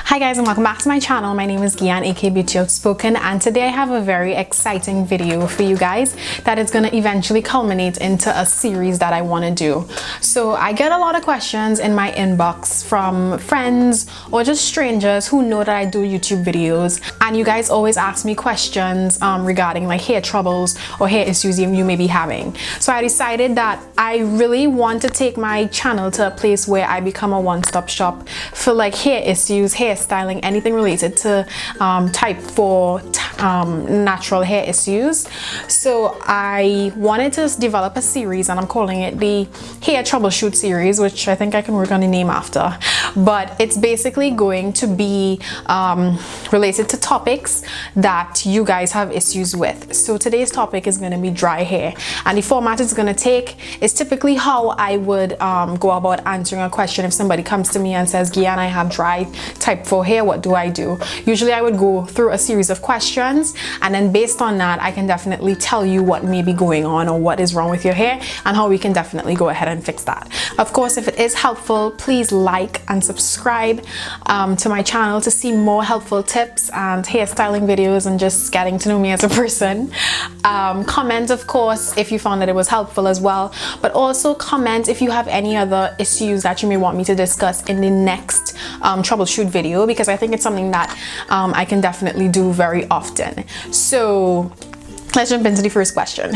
Hi guys and welcome back to my channel. My name is Gian aka Beauty Outspoken, and today I have a very exciting video for you guys that is going to eventually culminate into a series that I want to do. So I get a lot of questions in my inbox from friends or just strangers who know that I do YouTube videos, and you guys always ask me questions regarding like hair troubles or hair issues you may be having. So I decided that I really want to take my channel to a place where I become a one-stop shop for like hair issues, hair styling, anything related to type 4 natural hair issues. So I wanted to develop a series, and I'm calling it the hair troubleshoot series, which I think I can work on the name after. But it's basically going to be related to topics that you guys have issues with. So today's topic is going to be dry hair, and the format it's going to take is typically how I would go about answering a question. If somebody comes to me and says, Gian, I have dry type 4 hair, what do I do? Usually I would go through a series of questions, and then based on that I can definitely tell you what may be going on or what is wrong with your hair and how we can definitely go ahead and fix that. Of course, if it is helpful, please like and subscribe to my channel to see more helpful tips and hairstyling videos and just getting to know me as a person. Comment, of course, if you found that it was helpful as well, but also comment if you have any other issues that you may want me to discuss in the next troubleshoot video, because I think it's something that I can definitely do very often. So let's jump into the first question.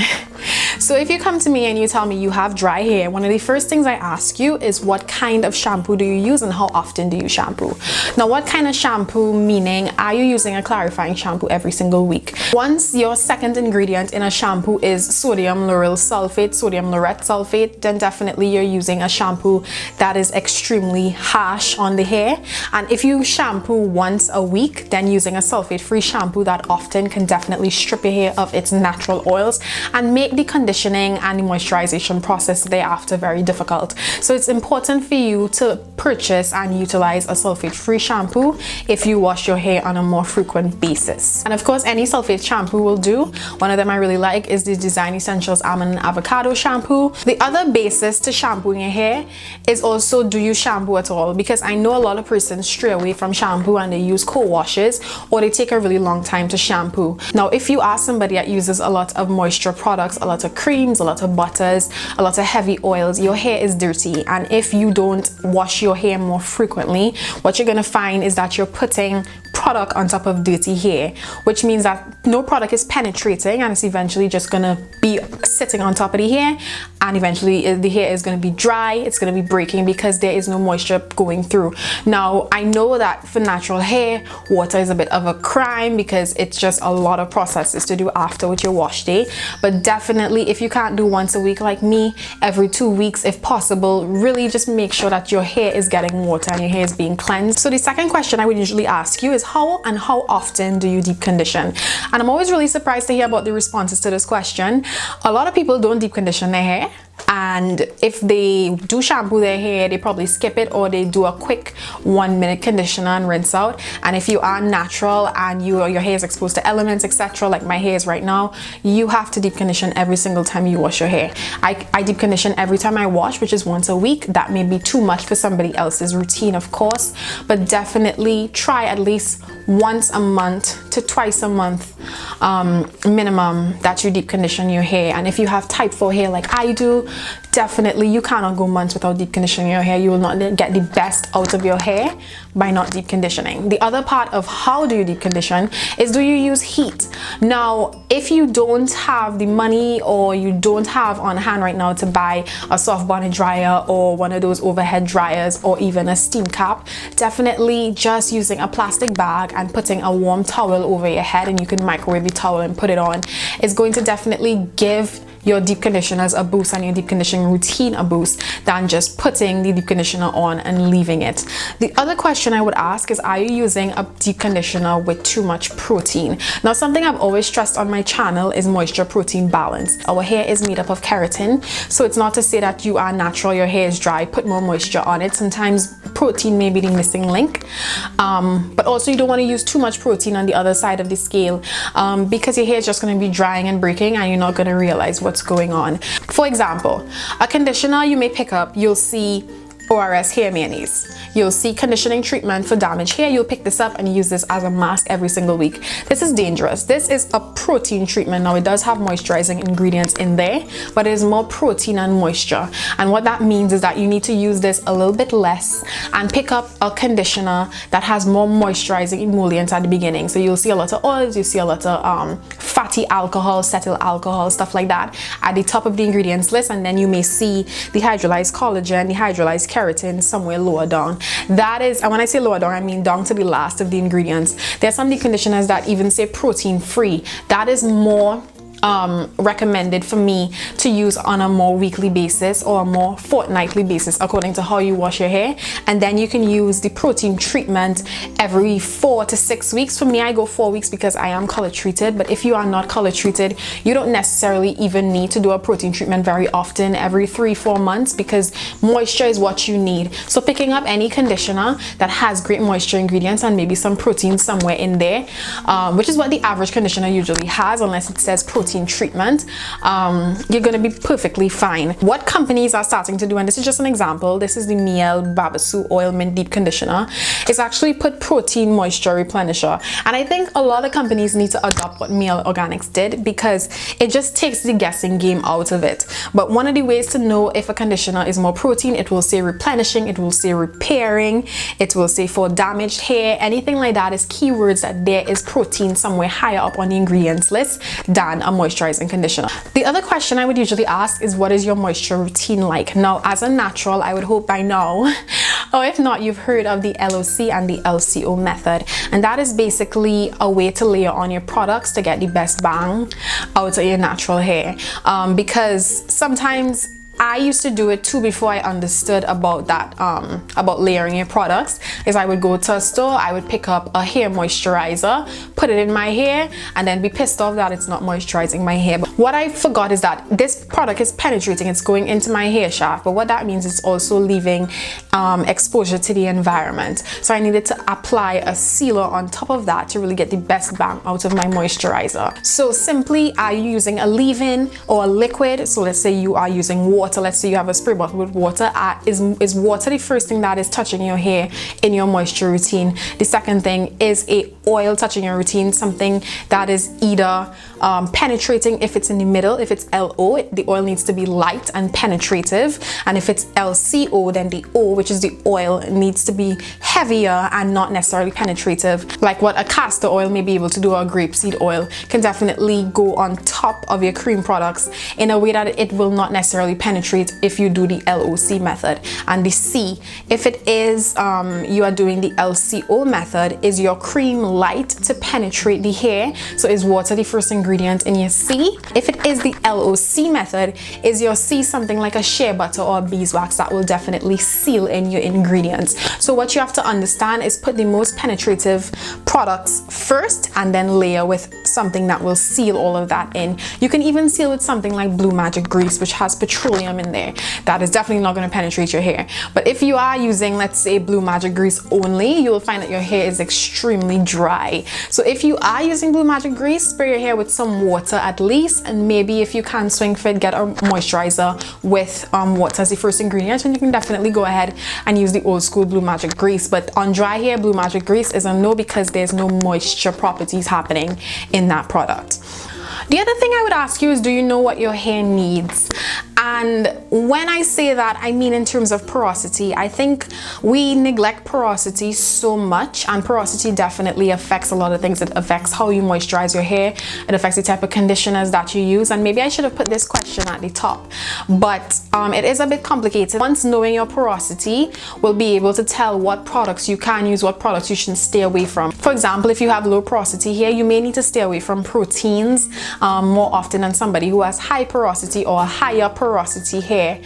So if you come to me and you tell me you have dry hair, one of the first things I ask you is what kind of shampoo do you use and how often do you shampoo? Now, what kind of shampoo, meaning are you using a clarifying shampoo every single week? Once your second ingredient in a shampoo is sodium lauryl sulfate, sodium laureth sulfate, then definitely you're using a shampoo that is extremely harsh on the hair. And if you shampoo once a week, then using a sulfate-free shampoo that often can definitely strip your hair of its natural oils and make the conditioning and the moisturization process thereafter very difficult. So it's important for you to purchase and utilize a sulfate-free shampoo if you wash your hair on a more frequent basis. And of course, any sulfate shampoo will do. One of them I really like is the Design Essentials Almond and Avocado shampoo. The other basis to shampooing your hair is also, do you shampoo at all? Because I know a lot of persons stray away from shampoo and they use co-washes, or they take a really long time to shampoo. Now, if you are somebody that uses a lot of moisture products, a lot of creams, a lot of butters, a lot of heavy oils, your hair is dirty, and if you don't wash your hair more frequently, what you're gonna find is that you're putting product on top of dirty hair, which means that no product is penetrating and it's eventually just gonna be sitting on top of the hair, and eventually the hair is going to be dry, it's going to be breaking because there is no moisture going through. Now, I know that for natural hair, water is a bit of a crime because it's just a lot of processes to do after with your wash day, but definitely if you can't do once a week like me, every 2 weeks if possible, really just make sure that your hair is getting water and your hair is being cleansed. So the second question I would usually ask you is how often do you deep condition? And I'm always really surprised to hear about the responses to this question. A lot of people don't deep condition their hair, and if they do shampoo their hair, they probably skip it or they do a quick 1-minute conditioner and rinse out. And if you are natural and your hair is exposed to elements, etc., like my hair is right now, you have to deep condition every single time you wash your hair. I deep condition every time I wash, which is once a week. That may be too much for somebody else's routine, of course, but definitely try at least once a month to twice a month minimum that you deep condition your hair. And if you have type 4 hair like I do, definitely you cannot go months without deep conditioning your hair. You will not get the best out of your hair by not deep conditioning. The other part of how do you deep condition is, do you use heat? Now, if you don't have the money or you don't have on hand right now to buy a soft bonnet dryer or one of those overhead dryers or even a steam cap, definitely just using a plastic bag and putting a warm towel over your head, and you can microwave the towel and put it on, is going to definitely give your deep conditioners a boost and your deep conditioning routine a boost than just putting the deep conditioner on and leaving it. The other question I would ask is, are you using a deep conditioner with too much protein? Now, something I've always stressed on my channel is moisture protein balance. Our hair is made up of keratin, so it's not to say that you are natural, your hair is dry, put more moisture on it. Sometimes protein may be the missing link, but also you don't want to use too much protein on the other side of the scale, because your hair is just going to be drying and breaking and you're not going to realize what's going on. For example, a conditioner you may pick up, you'll see ORS hair mayonnaise. You'll see conditioning treatment for damaged hair. You'll pick this up and use this as a mask every single week. This is dangerous. This is a protein treatment. Now it does have moisturizing ingredients in there, but it is more protein and moisture. And what that means is that you need to use this a little bit less and pick up a conditioner that has more moisturizing emollients at the beginning. So you'll see a lot of oils, you see a lot of fatty alcohol, cetyl alcohol, stuff like that at the top of the ingredients list, and then you may see the hydrolyzed collagen, the hydrolyzed keratin somewhere lower down. That is, and when I say lower down, I mean down to the last of the ingredients. There's some of the conditioners that even say protein free. That is more recommended for me to use on a more weekly basis or a more fortnightly basis according to how you wash your hair. And then you can use the protein treatment every 4 to 6 weeks. For me, I go 4 weeks because I am color treated, but if you are not color treated, you don't necessarily even need to do a protein treatment very often, every 3-4 months, because moisture is what you need. So picking up any conditioner that has great moisture ingredients and maybe some protein somewhere in there, which is what the average conditioner usually has, unless it says protein treatment, you're going to be perfectly fine. What companies are starting to do, and this is just an example, this is the Miel Babasu Oil Mint Deep Conditioner, is actually put protein moisture replenisher. And I think a lot of companies need to adopt what Miel Organics did, because it just takes the guessing game out of it. But one of the ways to know if a conditioner is more protein, it will say replenishing, it will say repairing, it will say for damaged hair, anything like that is keywords that there is protein somewhere higher up on the ingredients list than a moisturizing conditioner. The other question I would usually ask is, what is your moisture routine like? Now, as a natural, I would hope by now, or if not, you've heard of the LOC and the LCO method. And that is basically a way to layer on your products to get the best bang out of your natural hair. Because sometimes I used to do it too before I understood about that, about layering your products, is I would go to a store, I would pick up a hair moisturizer, put it in my hair, and then be pissed off that it's not moisturizing my hair. But what I forgot is that this product is penetrating, it's going into my hair shaft, but what that means is also leaving exposure to the environment. So I needed to apply a sealer on top of that to really get the best bang out of my moisturizer. So simply, are you using a leave-in or a liquid? So let's say you are using water. Let's say you have a spray bottle with water. Is water the first thing that is touching your hair in your moisture routine? The second thing is a oil touching your routine, something that is either penetrating. If it's in the middle, if it's LO, the oil needs to be light and penetrative, and if it's LCO, then the O, which is the oil, needs to be heavier and not necessarily penetrative, like what a castor oil may be able to do, or a grapeseed oil can definitely go on top of your cream products in a way that it will not necessarily penetrate if you do the LOC method. And the C, if it is you are doing the LCO method, is your cream light to penetrate the hair? So is water the first ingredient in your C? If it is the LOC method, is your C something like a shea butter or a beeswax that will definitely seal in your ingredients? So what you have to understand is put the most penetrative products first and then layer with something that will seal all of that in. You can even seal with something like Blue Magic Grease, which has petroleum in there. That is definitely not going to penetrate your hair. But if you are using, let's say, Blue Magic Grease only, you will find that your hair is extremely dry. So if you are using Blue Magic Grease, spray your hair with some water at least, and maybe if you can swing fit, get a moisturizer with water as the first ingredient, and you can definitely go ahead and use the old school Blue Magic Grease. But on dry hair, Blue Magic Grease is a no, because there's no moisture properties happening in that product. The other thing I would ask you is, do you know what your hair needs? And when I say that, I mean in terms of porosity. I think we neglect porosity so much, and porosity definitely affects a lot of things. It affects how you moisturize your hair, it affects the type of conditioners that you use, and maybe I should have put this question at the top, but it is a bit complicated. Once knowing your porosity, we'll be able to tell what products you can use, what products you should stay away from. For example, if you have low porosity hair, you may need to stay away from proteins more often than somebody who has high porosity or higher porosity hair,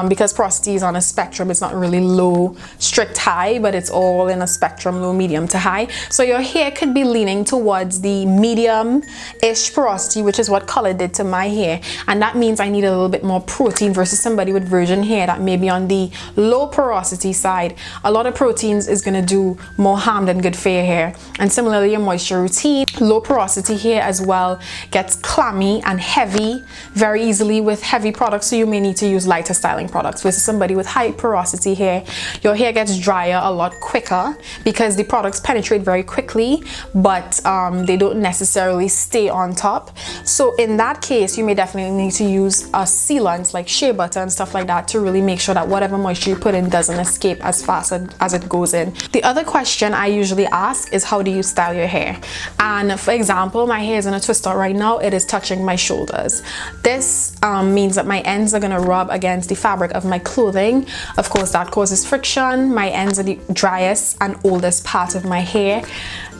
because porosity is on a spectrum. It's not really low, strict high, but it's all in a spectrum, low, medium to high. So your hair could be leaning towards the medium-ish porosity, which is what color did to my hair, and that means I need a little bit more protein versus somebody with virgin hair that may be on the low porosity side. A lot of proteins is going to do more harm than good for your hair. And similarly, your moisture routine, Low porosity hair as well gets clammy and heavy very easily with heavy products, so you may need to use lighter styling products. Versus somebody with high porosity hair, your hair gets drier a lot quicker because the products penetrate very quickly, but they don't necessarily stay on top. So in that case, you may definitely need to use sealants like shea butter and stuff like that to really make sure that whatever moisture you put in doesn't escape as fast as it goes in. The other question I usually ask is, how do you style your hair? And for example, my hair is in a twist out right now. It is touching my shoulders. This means that my ends are going to rub against the fabric of my clothing. Of course, that causes friction. My ends are the driest and oldest part of my hair.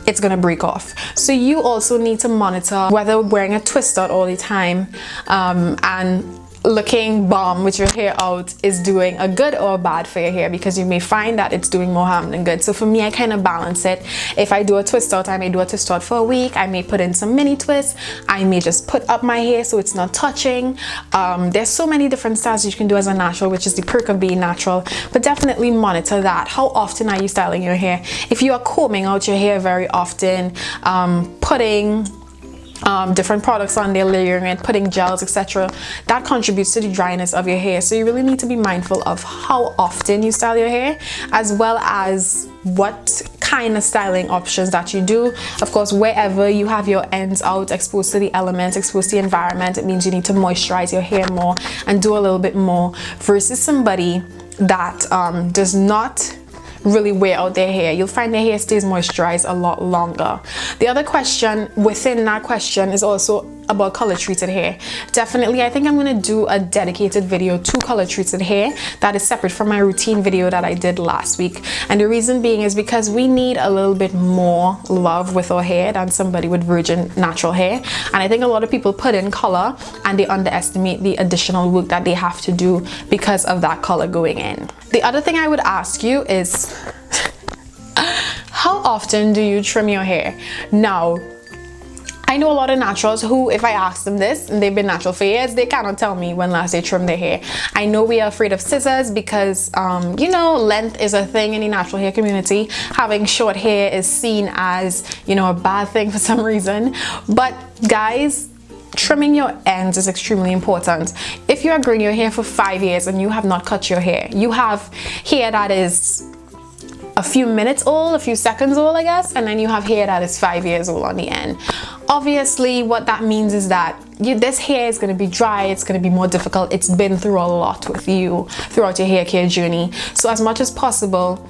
It's gonna break off. So you also need to monitor whether wearing a twist out all the time and looking bomb with your hair out is doing a good or a bad for your hair, because you may find that it's doing more harm than good. So for me, I kind of balance it. If I do a twist out, I may do a twist out for a week. I may put in some mini twists. I may just put up my hair so it's not touching. There's so many different styles you can do as a natural, which is the perk of being natural, but definitely monitor that. How often are you styling your hair? If you are combing out your hair very often, putting different products on there, layering it, putting gels, etc., that contributes to the dryness of your hair. So you really need to be mindful of how often you style your hair, as well as what kind of styling options that you do. Of course, wherever you have your ends out, exposed to the elements, exposed to the environment, it means you need to moisturize your hair more and do a little bit more, versus somebody that does not really wear out their hair. You'll find their hair stays moisturized a lot longer. The other question within that question is also about color treated hair. Definitely, I think I'm going to do a dedicated video to color treated hair that is separate from my routine video that I did last week. And the reason being is because we need a little bit more love with our hair than somebody with virgin natural hair. And I think a lot of people put in color and they underestimate the additional work that they have to do because of that color going in. The other thing I would ask you is, how often do you trim your hair? Now, I know a lot of naturals who, if I ask them this, and they've been natural for years, they cannot tell me when last they trimmed their hair. I know we are afraid of scissors because, you know, length is a thing in the natural hair community. Having short hair is seen as, you know, a bad thing for some reason. But guys, trimming your ends is extremely important. If you are growing your hair for 5 years and you have not cut your hair, you have hair that is a few minutes old, a few seconds old, I guess, and then you have hair that is 5 years old on the end. Obviously, what that means is that this hair is going to be dry, it's going to be more difficult. It's been through a lot with you throughout your hair care journey. So as much as possible,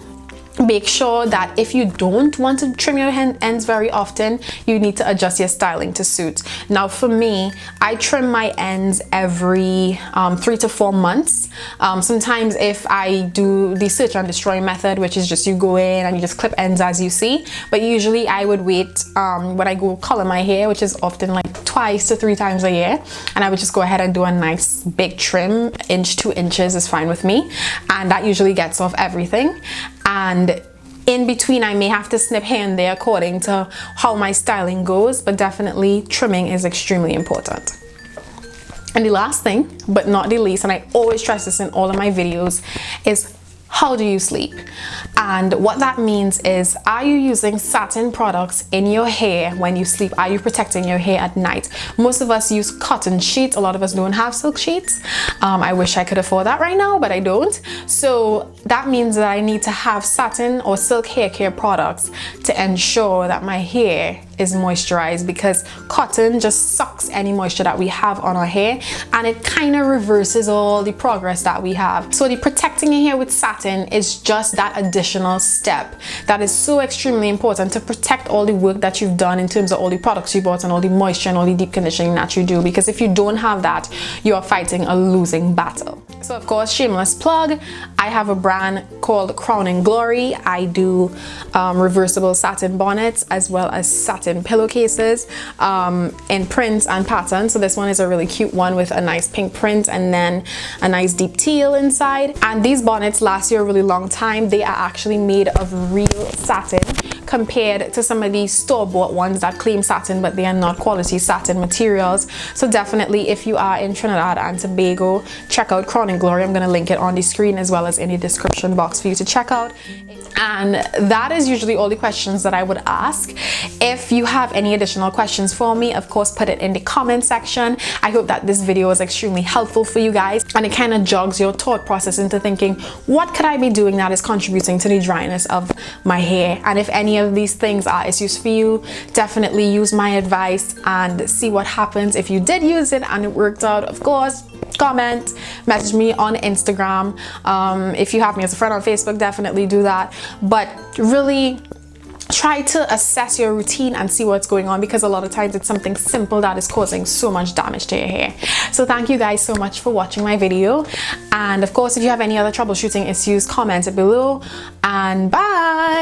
make sure that if you don't want to trim your ends very often, you need to adjust your styling to suit. Now for me, I trim my ends every 3 to 4 months. Sometimes if I do the search and destroy method, which is just you go in and you just clip ends as you see, but usually I would wait when I go color my hair, which is often like 2 to 3 times a year, and I would just go ahead and do a nice big trim. 2 inches is fine with me, and that usually gets off everything. And in between, I may have to snip here and there according to how my styling goes, but definitely trimming is extremely important. And the last thing, but not the least, and I always stress this in all of my videos, is how do you sleep? And what that means is, are you using satin products in your hair when you sleep? Are you protecting your hair at night? Most of us use cotton sheets. A lot of us don't have silk sheets. I wish I could afford that right now, but I don't. So that means that I need to have satin or silk hair care products to ensure that my hair is moisturized, because cotton just sucks any moisture that we have on our hair, and it kind of reverses all the progress that we have. So the protecting your hair with satin is just that additional step that is so extremely important to protect all the work that you've done in terms of all the products you bought and all the moisture and all the deep conditioning that you do, because if you don't have that, you are fighting a losing battle. So of course, shameless plug, I have a brand called Crown and Glory. I do reversible satin bonnets as well as satin pillowcases in prints and patterns. So this one is a really cute one with a nice pink print and then a nice deep teal inside. And these bonnets last you a really long time. They are actually made of real satin compared to some of these store-bought ones that claim satin but they are not quality satin materials. So definitely, if you are in Trinidad and Tobago, check out Crown and Glory. I'm going to link it on the screen as well as in the description box for you to check out. And that is usually all the questions that I would ask. If you have any additional questions for me, of course, put it in the comment section. I hope that this video was extremely helpful for you guys, and it kind of jogs your thought process into thinking, what could I be doing that is contributing to the dryness of my hair? And if any of these things are issues for you, definitely use my advice and see what happens. If you did use it and it worked out, of course, comment, message me on Instagram. If you have me as a friend on Facebook, definitely do that. But really try to assess your routine and see what's going on, because a lot of times it's something simple that is causing so much damage to your hair. So thank you guys so much for watching my video, and of course, if you have any other troubleshooting issues, comment it below, and bye.